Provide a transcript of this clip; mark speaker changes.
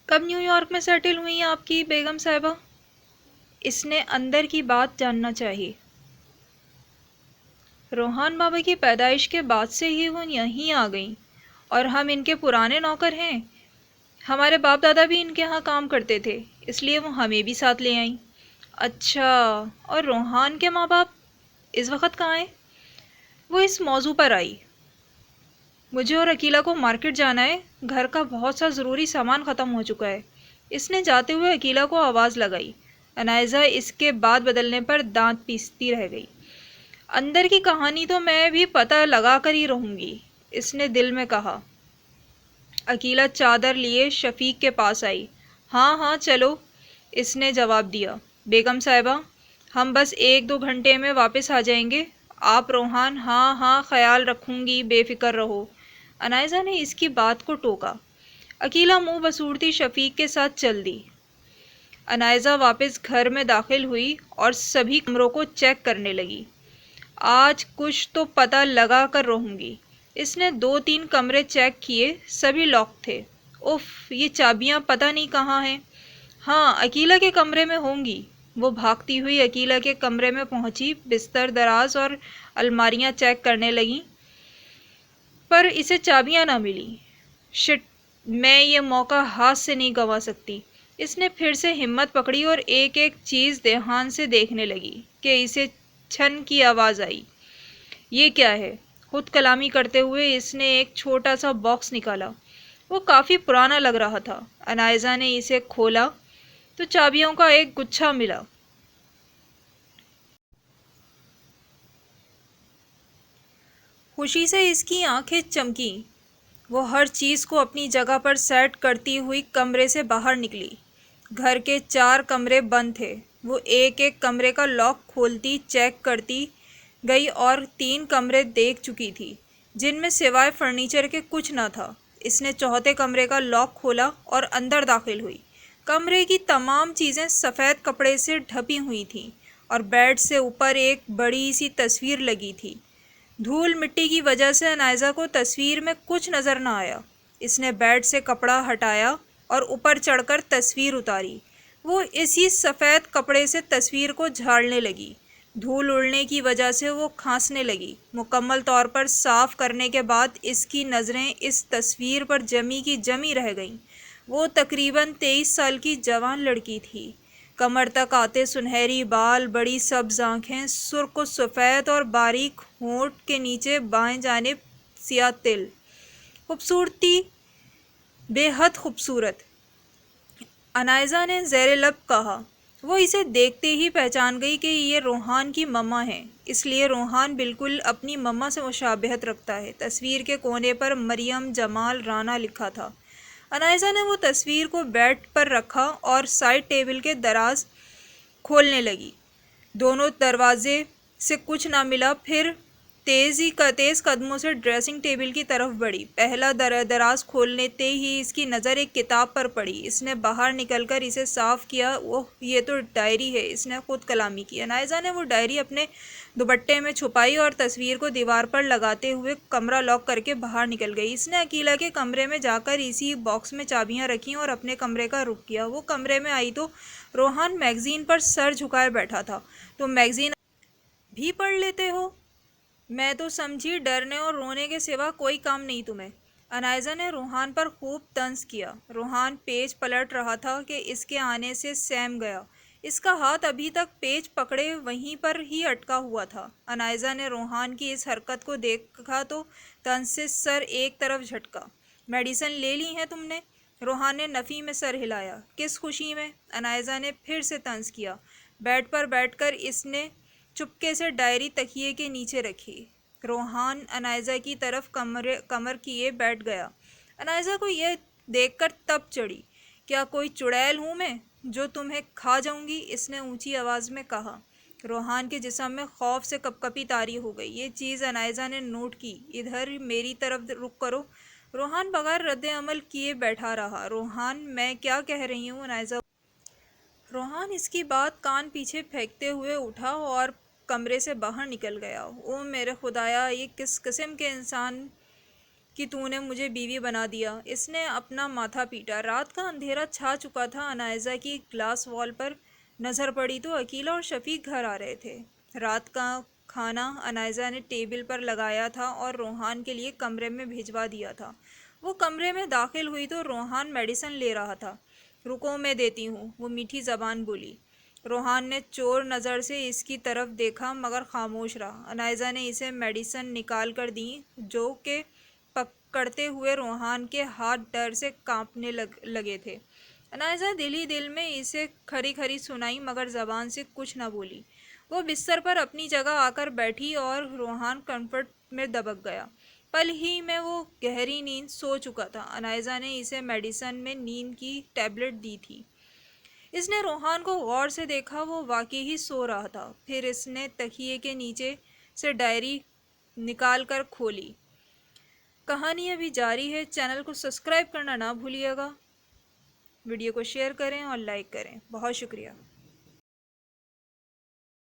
Speaker 1: کب new York میں settle ہوئی آپ کی بیگم صاحبہ؟ اس نے اندر کی بات جاننا چاہیے۔ روحان بابا کی پیدائش کے بعد سے ہی وہ یہیں آ گئیں، اور ہم ان کے پرانے نوکر ہیں۔ ہمارے باپ دادا بھی ان کے ہاں کام کرتے تھے، اس لیے وہ ہمیں بھی ساتھ لے آئیں۔ اچھا، اور روحان کے ماں باپ اس وقت کہاں ہیں؟ وہ اس موضوع پر آئی۔ مجھے اور عقیلہ کو مارکیٹ جانا ہے، گھر کا بہت سا ضروری سامان ختم ہو چکا ہے۔ اس نے جاتے ہوئے عقیلہ کو آواز لگائی۔ عنائزہ اس کے بات بدلنے پر دانت پیستی رہ گئی۔ اندر کی کہانی تو میں بھی پتہ لگا کر ہی رہوں گی، اس نے دل میں کہا۔ عقیلہ چادر لیے شفیق کے پاس آئی۔ ہاں ہاں چلو، اس نے جواب دیا۔ بیگم صاحبہ، ہم بس 1-2 گھنٹے میں واپس آ جائیں گے۔ آپ روحان؟ ہاں ہاں خیال رکھوں گی، بے فکر رہو۔ عنائزہ نے اس کی بات کو ٹوکا۔ عقیلہ منہ بسوڑتی شفیق کے ساتھ چل دی۔ عنائزہ واپس گھر میں داخل ہوئی اور سبھی کمروں کو چیک کرنے لگی۔ آج کچھ تو پتہ لگا کر رہوں گی۔ اس نے 2-3 کمرے چیک کیے، سبھی لاک تھے۔ اف، یہ چابیاں پتہ نہیں کہاں ہیں۔ ہاں، عقیلہ کے کمرے میں ہوں گی۔ وہ بھاگتی ہوئی عقیلہ کے کمرے میں پہنچی، بستر دراز اور الماریاں چیک کرنے لگی، پر اسے چابیاں نہ ملیں۔ شٹ، میں یہ موقع ہاتھ سے نہیں گنوا سکتی۔ اس نے پھر سے ہمت پکڑی اور ایک ایک چیز دھیان سے دیکھنے لگی کہ اسے چھن کی آواز آئی۔ یہ کیا ہے؟ خود کلامی کرتے ہوئے اس نے ایک چھوٹا سا باکس نکالا۔ وہ کافی پرانا لگ رہا تھا۔ عنائزہ نے اسے کھولا تو چابیوں کا ایک گچھا ملا۔ خوشی سے اس کی آنکھیں چمکیں۔ وہ ہر چیز کو اپنی جگہ پر سیٹ کرتی ہوئی کمرے سے باہر نکلی۔ گھر کے 4 کمرے بند تھے۔ وہ ایک ایک کمرے کا لاک کھولتی چیک کرتی گئی اور 3 کمرے دیکھ چکی تھی جن میں سوائے فرنیچر کے کچھ نہ تھا۔ اس نے چوتھے کمرے کا لاک کھولا اور اندر داخل ہوئی۔ کمرے کی تمام چیزیں سفید کپڑے سے ڈھپی ہوئی تھیں اور بیڈ سے اوپر ایک بڑی سی تصویر لگی تھی۔ دھول مٹی کی وجہ سے عنائزہ کو تصویر میں کچھ نظر نہ آیا۔ اس نے بیڈ سے کپڑا ہٹایا اور اوپر چڑھ کر تصویر اتاری۔ وہ اسی سفید کپڑے سے تصویر کو جھاڑنے لگی۔ دھول اڑنے کی وجہ سے وہ کھانسنے لگی۔ مکمل طور پر صاف کرنے کے بعد اس کی نظریں اس تصویر پر جمی کی جمی رہ گئیں۔ وہ تقریباً 23 سال کی جوان لڑکی تھی۔ کمر تک آتے سنہری بال، بڑی سبز آنکھیں، سرخ و سفید اور باریک ہونٹ کے نیچے بائیں جانب سیاہ تل۔ خوبصورتی، بے حد خوبصورت، عنائزہ نے زیر لب کہا۔ وہ اسے دیکھتے ہی پہچان گئی کہ یہ روحان کی مما ہے، اس لیے روحان بالکل اپنی مما سے مشابہت رکھتا ہے۔ تصویر کے کونے پر مریم جمال رانا لکھا تھا۔ عنائزہ نے وہ تصویر کو بیڈ پر رکھا اور سائڈ ٹیبل کے دراز کھولنے لگی۔ دونوں دروازے سے کچھ نہ ملا، پھر تیز قدموں سے ڈریسنگ ٹیبل کی طرف بڑھی۔ پہلا دراز کھولتے ہی اس کی نظر ایک کتاب پر پڑی۔ اس نے باہر نکل کر اسے صاف کیا۔ اوہ، یہ تو ڈائری ہے، اس نے خود کلامی کی۔ عنائزہ نے وہ ڈائری اپنے دوپٹے میں چھپائی اور تصویر کو دیوار پر لگاتے ہوئے کمرہ لاک کر کے باہر نکل گئی۔ اس نے عقیلہ کے کمرے میں جا کر اسی باکس میں چابیاں رکھیں اور اپنے کمرے کا رخ کیا۔ وہ کمرے میں آئی تو روحان میگزین پر سر جھکائے بیٹھا تھا۔ تم میگزین بھی پڑھ لیتے ہو؟ میں تو سمجھی ڈرنے اور رونے کے سوا کوئی کام نہیں تمہیں۔ عنائزہ نے روحان پر خوب طنز کیا۔ روحان پیج پلٹ رہا تھا کہ اس کے آنے سے سیم گیا۔ اس کا ہاتھ ابھی تک پیج پکڑے وہیں پر ہی اٹکا ہوا تھا۔ عنائزہ نے روحان کی اس حرکت کو دیکھا تو طنز سے سر ایک طرف جھٹکا۔ میڈیسن لے لی ہیں تم نے؟ روحان نے نفی میں سر ہلایا۔ کس خوشی میں؟ عنائزہ نے پھر سے طنز کیا۔ بیڈ پر بیٹھ کر اس نے چپکے سے ڈائری تکیے کے نیچے رکھی۔ روحان عنائزہ کی طرف کمر کیے بیٹھ گیا۔ عنائزہ کو یہ دیکھ کر تپ چڑھی۔ کیا کوئی چڑیل ہوں میں جو تمہیں کھا جاؤں گی؟ اس نے اونچی آواز میں کہا۔ روحان کے جسم میں خوف سے کپکپی طاری ہو گئی۔ یہ چیز عنائزہ نے نوٹ کی۔ ادھر میری طرف رخ کرو۔ روحان بغیر رد عمل کیے بیٹھا رہا۔ روحان، میں کیا کہہ رہی ہوں؟ عنائزہ۔ روحان اس کی بات کان پیچھے پھینکتے ہوئے اٹھا اور کمرے سے باہر نکل گیا۔ او میرے خدایا، یہ کس قسم کے انسان کہ تو نے مجھے بیوی بنا دیا۔ اس نے اپنا ماتھا پیٹا۔ رات کا اندھیرا چھا چکا تھا۔ عنائزہ کی گلاس وال پر نظر پڑی تو عقیلہ اور شفیق گھر آ رہے تھے۔ رات کا کھانا عنائزہ نے ٹیبل پر لگایا تھا اور روحان کے لیے کمرے میں بھجوا دیا تھا۔ وہ کمرے میں داخل ہوئی تو روحان میڈیسن لے رہا تھا۔ رکو میں دیتی ہوں، وہ میٹھی زبان بولی۔ روحان نے چور نظر سے اس کی طرف دیکھا مگر خاموش رہا۔ عنائزہ نے اسے میڈیسن نکال کر دی جو کہ پکڑتے ہوئے روحان کے ہاتھ ڈر سے کانپنے لگے تھے۔ عنائزہ دل ہی دل میں اسے کھری کھری سنائی مگر زبان سے کچھ نہ بولی۔ وہ بستر پر اپنی جگہ آ کر بیٹھی اور روحان کمفرٹ میں دبک گیا۔ پل ہی میں وہ گہری نیند سو چکا تھا۔ عنائزہ نے اسے میڈیسن میں نیند کی ٹیبلٹ دی تھی۔ اس نے روحان کو غور سے دیکھا، وہ واقعی ہی سو رہا تھا۔ پھر اس نے تکیے کے نیچے سے ڈائری نکال کر کھولی۔ کہانی ابھی جاری ہے۔ چینل کو سبسکرائب کرنا نہ بھولیے گا۔ ویڈیو کو شیئر کریں اور لائک کریں۔ بہت شکریہ۔